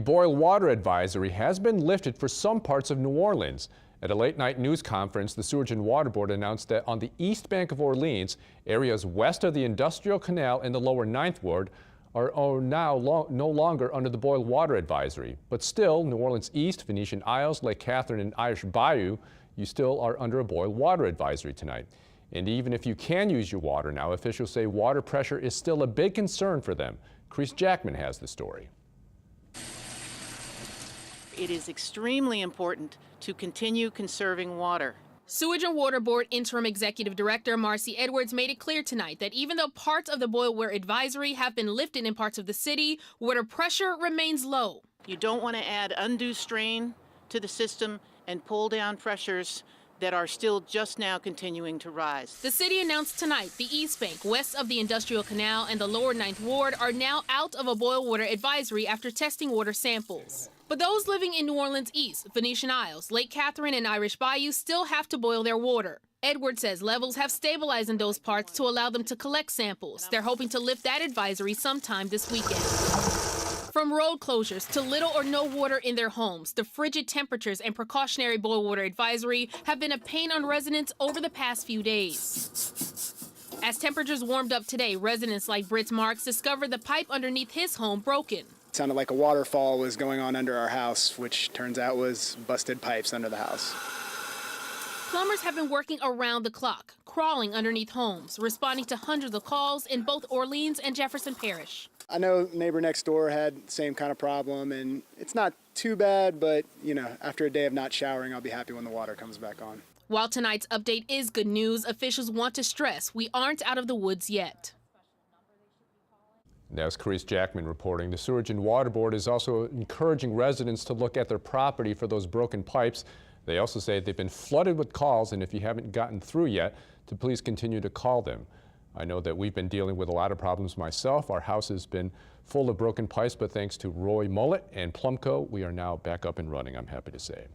The boil water advisory has been lifted for some parts of New Orleans. At a late-night news conference, the Sewerage and Water Board announced that on the east bank of Orleans, areas west of the Industrial Canal in the lower 9th Ward are now no longer under the boil water advisory. But still, New Orleans East, Venetian Isles, Lake Catherine, and Irish Bayou, you still are under a boil water advisory tonight. And even if you can use your water now, officials say water pressure is still a big concern for them. Chris Jackman has the story. It is extremely important to continue conserving water. Sewage and Water Board Interim Executive Director Marcy Edwards made it clear tonight that even though parts of the boil water advisory have been lifted in parts of the city, water pressure remains low. You don't want to add undue strain to the system and pull down pressures that are still just now continuing to rise. The city announced tonight the East Bank, west of the Industrial Canal, and the lower 9th Ward are now out of a boil water advisory after testing water samples. But those living in New Orleans East, Venetian Isles, Lake Catherine, and Irish Bayou still have to boil their water. Edwards says levels have stabilized in those parts to allow them to collect samples. They're hoping to lift that advisory sometime this weekend. From road closures to little or no water in their homes, the frigid temperatures and precautionary boil water advisory have been a pain on residents over the past few days. As temperatures warmed up today, residents like Britt Marks discovered the pipe underneath his home broken. It sounded like a waterfall was going on under our house, which turns out was busted pipes under the house. Plumbers have been working around the clock, crawling underneath homes, responding to hundreds of calls in both Orleans and Jefferson Parish. I know neighbor next door had the same kind of problem, and it's not too bad, but, you know, after a day of not showering, I'll be happy when the water comes back on. While tonight's update is good news, officials want to stress we aren't out of the woods yet. That was Chris Jackman reporting. The Sewerage and Water Board is also encouraging residents to look at their property for those broken pipes. They also say they've been flooded with calls, and if you haven't gotten through yet, to please continue to call them. I know that we've been dealing with a lot of problems myself. Our house has been full of broken pipes, but thanks to Roy Mullet and Plumco, we are now back up and running, I'm happy to say.